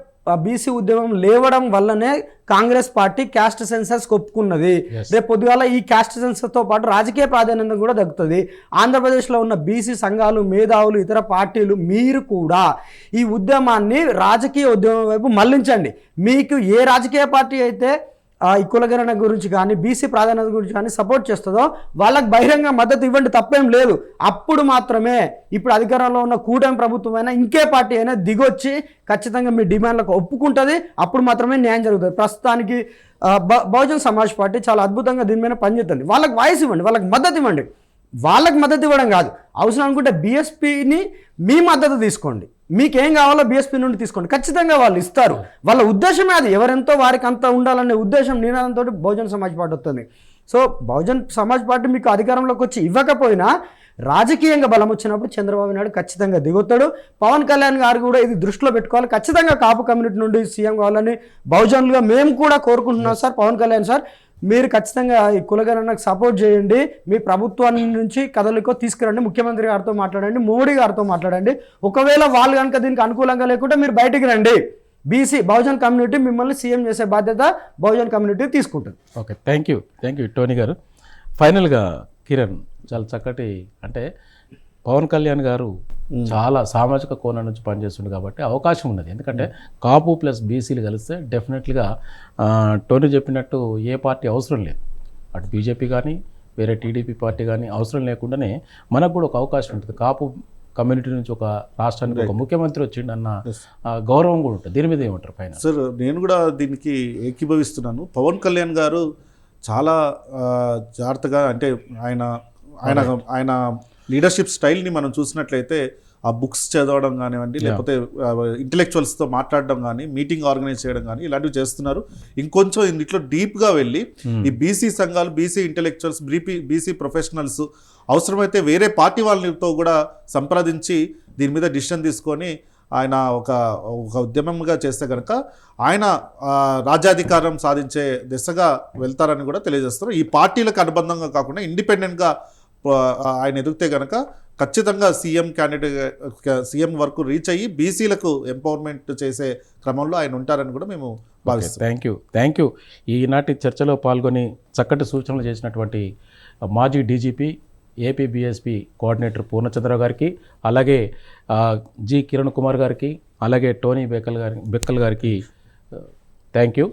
బీసీ ఉద్యమం లేవడం వల్లనే కాంగ్రెస్ పార్టీ క్యాస్ట్ సెన్సస్ ఒప్పుకున్నది. రేపు పొద్దుగాల ఈ క్యాస్ట్ సెన్సస్తో పాటు రాజకీయ ప్రాధాన్యత కూడా దక్కుతుంది. ఆంధ్రప్రదేశ్లో ఉన్న బీసీ సంఘాలు, మేధావులు, ఇతర పార్టీలు మీరు కూడా ఈ ఉద్యమాన్ని రాజకీయ ఉద్యమం వైపు మళ్లించండి. మీకు ఏ రాజకీయ పార్టీ అయితే ఈ కులగణన గురించి కానీ బీసీ ప్రాధాన్యత గురించి కానీ సపోర్ట్ చేస్తుందో వాళ్ళకి బహిరంగ మద్దతు ఇవ్వండి, తప్పేం లేదు. అప్పుడు మాత్రమే ఇప్పుడు అధికారంలో ఉన్న కూటమి ప్రభుత్వం అయినా ఇంకే పార్టీ అయినా దిగొచ్చి ఖచ్చితంగా మీ డిమాండ్లకు ఒప్పుకుంటుంది. అప్పుడు మాత్రమే న్యాయం జరుగుతుంది. ప్రస్తుతానికి బహుజన్ సమాజ్ పార్టీ చాలా అద్భుతంగా దీని మీద పనిచేస్తుంది. వాళ్ళకి వాయిస్ ఇవ్వండి, వాళ్ళకి మద్దతు ఇవ్వండి. వాళ్ళకి మద్దతు ఇవ్వడం కాదు, అవసరం అనుకుంటే బీఎస్పీని మీ మద్దతు తీసుకోండి, మీకేం కావాలో బీఎస్పీ నుండి తీసుకోండి, ఖచ్చితంగా వాళ్ళు ఇస్తారు. వాళ్ళ ఉద్దేశమే అది, ఎవరెంతో వారికి అంత ఉండాలనే ఉద్దేశం నినాదంతో బహుజన్ సమాజ్ పార్టీ వస్తుంది. సో బహుజన్ సమాజ్ పార్టీ మీకు అధికారంలోకి వచ్చి ఇవ్వకపోయినా రాజకీయంగా బలం వచ్చినప్పుడు చంద్రబాబు నాయుడు ఖచ్చితంగా దిగొత్తాడు. పవన్ కళ్యాణ్ గారు కూడా ఇది దృష్టిలో పెట్టుకోవాలి. ఖచ్చితంగా కాపు కమ్యూనిటీ నుండి సీఎం కావాలని బహుజనులుగా మేము కూడా కోరుకుంటున్నాం సార్. పవన్ కళ్యాణ్ సార్ మీరు ఖచ్చితంగా ఈ కులగణనకు సపోర్ట్ చేయండి, మీ ప్రభుత్వాన్ని నుంచి కదలికో తీసుకురండి, ముఖ్యమంత్రి గారితో మాట్లాడండి, మోడీ గారితో మాట్లాడండి. ఒకవేళ వాళ్ళు కనుక దీనికి అనుకూలంగా లేకుంటే మీరు బయటికి రండి. బీసీ బహుజన్ కమ్యూనిటీ మిమ్మల్ని సీఎం చేసే బాధ్యత బహుజన్ కమ్యూనిటీ తీసుకుంటుంది. ఓకే, థ్యాంక్ యూ టోనీ గారు. ఫైనల్గా కిరణ్, చాలా చక్కటి అంటే పవన్ కళ్యాణ్ గారు చాలా సామాజిక కోణం నుంచి పనిచేస్తుంది కాబట్టి అవకాశం ఉన్నది. ఎందుకంటే కాపు ప్లస్ బీసీలు కలిస్తే డెఫినెట్లీగా టోనీ చెప్పినట్టు ఏ పార్టీ అవసరం లేదు, అటు బీజేపీ కానీ వేరే టీడీపీ పార్టీ కానీ అవసరం లేకుండానే మనకు కూడా ఒక అవకాశం ఉంటుంది. కాపు కమ్యూనిటీ నుంచి ఒక రాష్ట్రానికి ఒక ముఖ్యమంత్రి వచ్చిండన్న గౌరవం కూడా ఉంటుంది. దీని మీద ఏమంటారు పైన? సార్ నేను కూడా దీనికి ఏకీభవిస్తున్నాను. పవన్ కళ్యాణ్ గారు చాలా జాగ్రత్తగా అంటే ఆయన లీడర్షిప్ స్టైల్ని మనం చూసినట్లయితే ఆ బుక్స్ చదవడం కానివ్వండి, లేకపోతే ఇంటెలెక్చువల్స్తో మాట్లాడడం కానీ, మీటింగ్ ఆర్గనైజ్ చేయడం కానీ ఇలాంటివి చేస్తున్నారు. ఇంకొంచెం ఇంట్లో డీప్గా వెళ్ళి ఈ బీసీ సంఘాలు, బీసీ ఇంటెలెక్చువల్స్, బీసీ ప్రొఫెషనల్స్ అవసరమైతే వేరే పార్టీ వాళ్ళతో కూడా సంప్రదించి దీని మీద డిసిషన్ తీసుకొని ఆయన ఒక ఉద్యమంగా చేస్తే కనుక ఆయన రాజ్యాధికారం సాధించే దిశగా వెళ్తారని కూడా తెలియజేస్తారు. ఈ పార్టీలకు అనుబంధంగా కాకుండా ఇండిపెండెంట్గా ఆయన ఎదిగితే కనుక ఖచ్చితంగా సీఎం వరకు రీచ్ అయ్యి బీసీలకు ఎంపవర్మెంట్ చేసే క్రమంలో ఆయన ఉంటారని కూడా మేము భావిస్తాం. థ్యాంక్ యూ ఈనాటి చర్చలో పాల్గొని చక్కటి సూచనలు చేసినటువంటి మాజీ DGP, AP BSP coordinator Purnachandrarao గారికి, అలాగే జి కిరణ్ కుమార్ గారికి, అలాగే టోనీ బెక్కల్ గారికి థ్యాంక్ యూ.